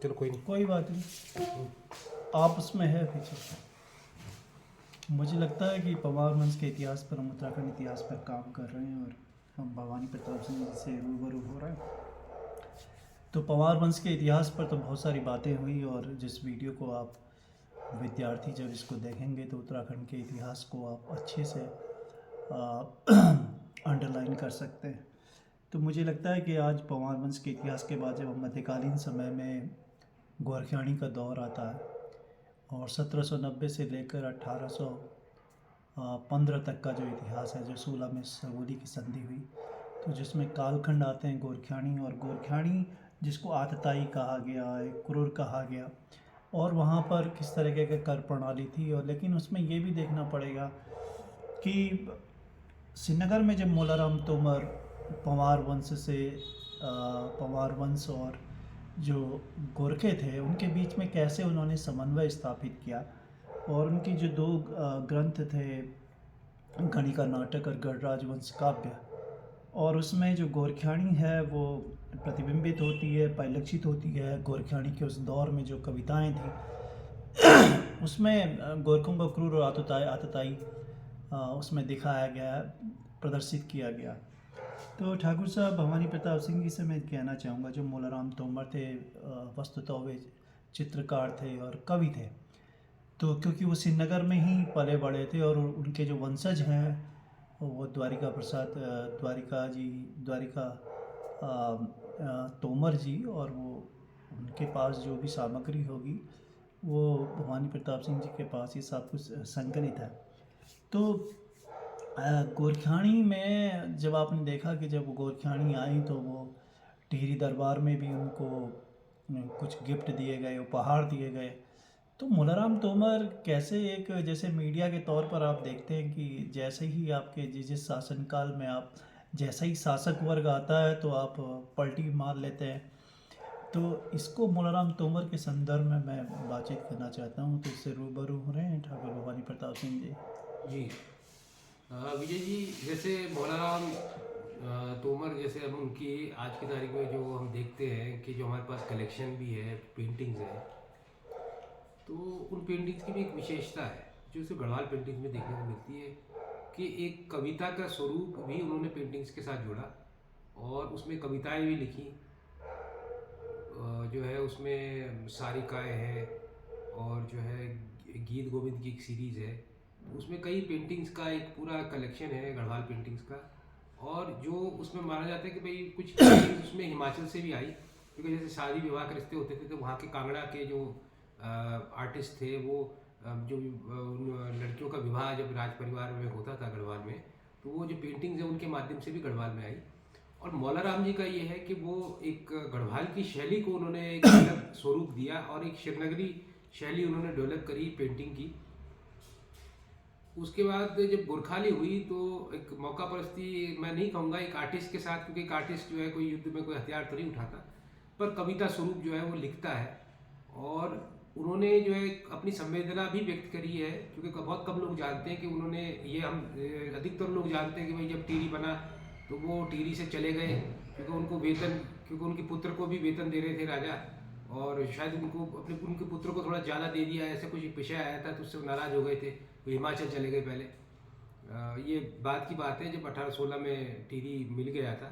चलो कोई नहीं। कोई बात नहीं, आप उसमें है पीछे। मुझे लगता है कि पवार वंश के इतिहास पर, हम उत्तराखंड इतिहास पर काम कर रहे हैं और हम भवानी प्रताप सिंह जी से रूबरू हो रहे हैं। तो पवार वंश के इतिहास पर तो बहुत सारी बातें हुई, और जिस वीडियो को आप विद्यार्थी जब इसको देखेंगे तो उत्तराखंड के इतिहास को आप अच्छे से अंडरलाइन कर सकते हैं। तो मुझे लगता है कि आज पवार वंश के इतिहास के बाद जब हम मध्यकालीन समय में गोरखियानी का दौर आता है, और 1790 से लेकर 1815 तक का जो इतिहास है, जो 16 में सरगोली की संधि हुई, तो जिसमें कालखंड आते हैं गोरखियानी, और गोरखियानी जिसको आतताई कहा गया, एक क्रूर कहा गया, और वहाँ पर किस तरीके की कर प्रणाली थी। और लेकिन उसमें ये भी देखना पड़ेगा कि श्रीनगर में जब मोलाराम तोमर पवार वंश से पवार वंश और जो गोरखे थे उनके बीच में कैसे उन्होंने समन्वय स्थापित किया, और उनकी जो दो ग्रंथ थे, गणिका नाटक और गणराज वंश काव्य, और उसमें जो गोरखियानी है वो प्रतिबिंबित होती है, परिलक्षित होती है। गोरखियानी के उस दौर में जो कविताएं थी उसमें गोरखों का क्रूर और आतताई उसमें दिखाया गया, प्रदर्शित किया गया। तो ठाकुर साहब भवानी प्रताप सिंह जी से मैं कहना चाहूँगा, जो मोलाराम तोमर थे वस्तुतः वे चित्रकार थे और कवि थे, तो क्योंकि वो श्रीनगर में ही पले बड़े थे, और उनके जो वंशज हैं वो द्वारिका प्रसाद द्वारिका तोमर जी, और वो उनके पास जो भी सामग्री होगी वो भवानी प्रताप सिंह जी के पास ये सब कुछ संकलित है। तो गोरखियानी में जब आपने देखा कि जब गोरखियानी आई तो वो टिहरी दरबार में भी उनको कुछ गिफ्ट दिए गए, उपहार दिए गए। तो मोलाराम तोमर कैसे, एक जैसे मीडिया के तौर पर आप देखते हैं कि जैसे ही आपके जिस शासनकाल में आप जैसा ही शासक वर्ग आता है तो आप पलटी मार लेते हैं। तो इसको मोलाराम तोमर के संदर्भ में मैं बातचीत करना चाहता हूँ। तो इससे रूबरू हो रहे हैं ठाकुर भवानी प्रताप सिंह जी। जी विजय जी, जैसे मोलाराम तोमर, जैसे हम उनकी आज की तारीख में जो हम देखते हैं कि जो हमारे पास कलेक्शन भी है, पेंटिंग्स है, तो उन पेंटिंग्स की भी एक विशेषता है जो उसे गढ़वाल पेंटिंग्स में देखने को मिलती है कि एक कविता का स्वरूप भी उन्होंने पेंटिंग्स के साथ जोड़ा, और उसमें कविताएं भी लिखी। जो है उसमें सारिकाएँ हैं, और जो है गीत गोविंद की एक सीरीज़ है, उसमें कई पेंटिंग्स का एक पूरा कलेक्शन है गढ़वाल पेंटिंग्स का। और जो उसमें माना जाता है कि भाई कुछ पेंटिंग्स उसमें हिमाचल से भी आई, क्योंकि जैसे शादी विवाह के रिश्ते होते थे तो वहाँ के कांगड़ा के जो आर्टिस्ट थे वो जो उन लड़कियों का विवाह जब राज परिवार में होता था गढ़वाल में, तो वो जो पेंटिंग्स हैं उनके माध्यम से भी गढ़वाल में आई। और मौलाराम जी का ये है कि वो एक गढ़वाल की शैली को उन्होंने एक अलग स्वरूप दिया, और एक श्रीनगरी शैली उन्होंने डेवलप करी पेंटिंग की। उसके बाद जब गोरखाली हुई तो एक मौका परस्ती, मैं नहीं कहूँगा एक आर्टिस्ट के साथ, क्योंकि एक आर्टिस्ट जो है कोई युद्ध में कोई हथियार तो नहीं उठाता, पर कविता स्वरूप जो है वो लिखता है। और उन्होंने जो है अपनी संवेदना भी व्यक्त करी है, क्योंकि बहुत कम लोग जानते हैं कि उन्होंने ये, हम अधिकतर लोग जानते हैं कि भाई जब टिहरी बना तो वो टिहरी से चले गए, क्योंकि उनको वेतन, क्योंकि उनके पुत्र को भी वेतन दे रहे थे राजा, और शायद उनके पुत्र को थोड़ा ज़्यादा दे दिया, ऐसे कुछ विषय आया था, तो उससे नाराज़ हो गए थे, वो हिमाचल चले गए पहले। ये बात की बात है जब 1816 में टिहरी मिल गया था।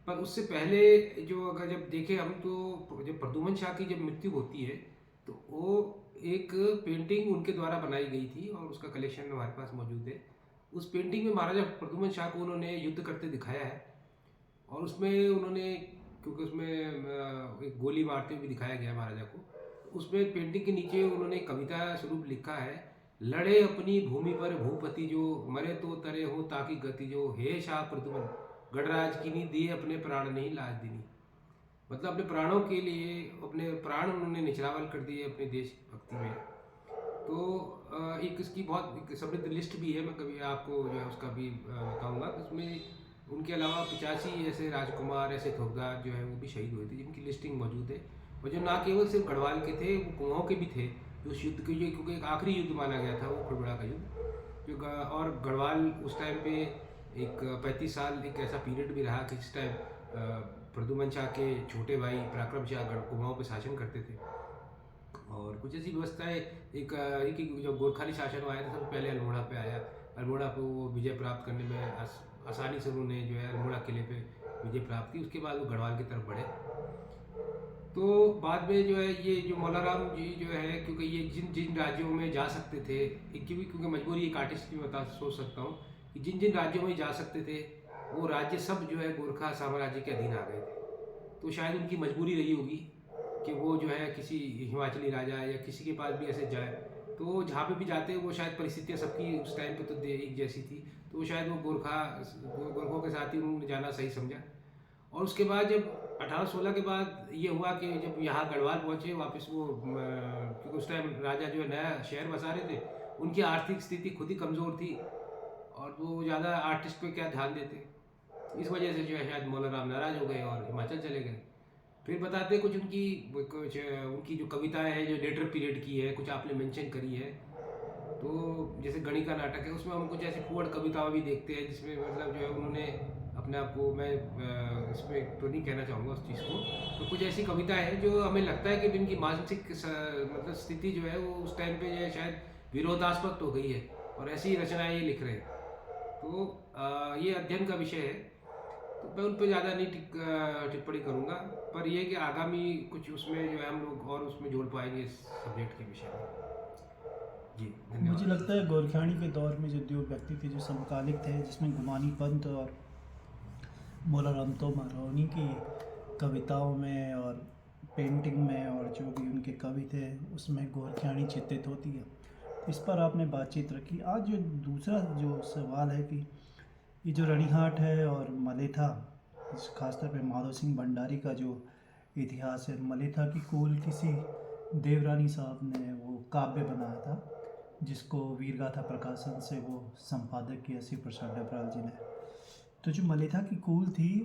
पर उससे पहले जो अगर जब देखें हम, तो जब प्रद्युमन शाह की जब मृत्यु होती है तो वो एक पेंटिंग उनके द्वारा बनाई गई थी, और उसका कलेक्शन हमारे पास मौजूद है। उस पेंटिंग में महाराजा प्रद्युमन शाह को उन्होंने युद्ध करते दिखाया है, और उसमें उन्होंने, क्योंकि उसमें एक गोली मारते हुए भी दिखाया गया महाराजा को, उसमें पेंटिंग के नीचे उन्होंने कविता स्वरूप लिखा है, लड़े अपनी भूमि पर भूपति जो, मरे तो तरे हो ताकि गति जो, हे शाह प्रद्युमन गणराज की नी दिए अपने प्राण नहीं लाज दिनी। मतलब अपने प्राणों के लिए अपने प्राण उन्होंने निछावर कर दिए अपने देश भक्ति में। तो एक इसकी बहुत एक समृद्ध लिस्ट भी है, मैं कभी आपको जो है उसका भी बताऊँगा। उसमें उनके अलावा 85 ऐसे राजकुमार, ऐसे ठोकदार जो है वो भी शहीद हुए थे, जिनकी लिस्टिंग मौजूद है, और जो ना केवल सिर्फ गढ़वाल के थे, वो कुमाऊँ के भी थे, जो उस युद्ध के, क्योंकि एक आखिरी युद्ध माना गया था वो खुड़बड़ा का युद्ध। और गढ़वाल उस टाइम पे एक 35 साल एक ऐसा पीरियड भी रहा कि जिस टाइम प्रद्युमन शाह के छोटे भाई पराक्रम शाह कुमाऊँ पे शासन करते थे। और कुछ ऐसी व्यवस्थाएं एक जब गोरखाली शासन आया था सबसे पहले अल्मोड़ा पे आया। अल्मोड़ा पे वो विजय प्राप्त करने में आसानी से उन्होंने जो है अल्मोड़ा किले पे विजय प्राप्त की। उसके बाद वो गढ़वाल की तरफ बढ़े। तो बाद में जो है ये जो मौलाराम जी जो है, क्योंकि ये जिन जिन राज्यों में जा सकते थे, इनकी भी क्योंकि मजबूरी एक आर्टिस्ट की मैं सोच सकता हूँ कि जिन जिन राज्यों में जा सकते थे वो राज्य सब जो है गोरखा साम्राज्य के अधीन आ गए थे। तो शायद उनकी मजबूरी रही होगी कि वो जो है किसी हिमाचली राजा या किसी के पास भी ऐसे जाए, तो जहाँ पे भी जाते वो शायद परिस्थितियाँ सबकी उस टाइम पे तो एक जैसी थी, तो शायद वो गोरखों के साथ ही उन्होंने जाना सही समझा। और उसके बाद जब 1816 के बाद ये हुआ कि जब यहाँ गढ़वाल पहुँचे वापस वो क्योंकि उस टाइम राजा जो है नया शहर बसा रहे थे, उनकी आर्थिक स्थिति खुद ही कमज़ोर थी और वो ज़्यादा आर्टिस्ट पे क्या ध्यान देते। इस वजह से जो है शायद मौलाराम नाराज़ हो गए और हिमाचल चले गए। फिर बताते कुछ उनकी जो कविताएं हैं जो लेटर पीरियड की है, कुछ आपने मेंशन करी है। तो जैसे गणिका नाटक है उसमें हम कुछ ऐसी फुअड कविताएं भी देखते हैं जिसमें मतलब जो है उन्होंने अपने आप को, मैं इसमें तो नहीं कहना चाहूँगा उस चीज़ को, तो कुछ ऐसी कविताएं हैं जो हमें लगता है कि इनकी मानसिक मतलब स्थिति जो है वो उस टाइम पे जो है शायद विरोधास्पद हो गई है और ऐसी रचनाएं ये लिख रहे हैं। तो ये अध्ययन का विषय है, तो मैं उन पर ज़्यादा नहीं टिप्पणी करूँगा, पर यह कि आगामी कुछ उसमें जो है हम लोग और उसमें जोड़ पाएंगे इस सब्जेक्ट के विषय में। जी मुझे धन्यवाद। लगता है गोरखियानी के दौर में जो दो व्यक्ति थे जो समकालिक थे, जिसमें गुमानी पंत और मौलाराम तोमर, और उन्हीं की कविताओं में और पेंटिंग में और जो भी उनके कवि थे उसमें गोरखियानी चित्रित होती है। तो इस पर आपने बातचीत रखी। आज जो दूसरा जो सवाल है कि ये जो रणीहाट है और मलेथा, खासतौर पे माधव सिंह भंडारी का जो इतिहास है, मलेथा की कूल किसी देवरानी साहब ने वो काव्य बनाया था जिसको वीरगाथा प्रकाशन से वो संपादक किया श्री प्रसाद डबराल जी ने। तो जो मलेथा की कूल थी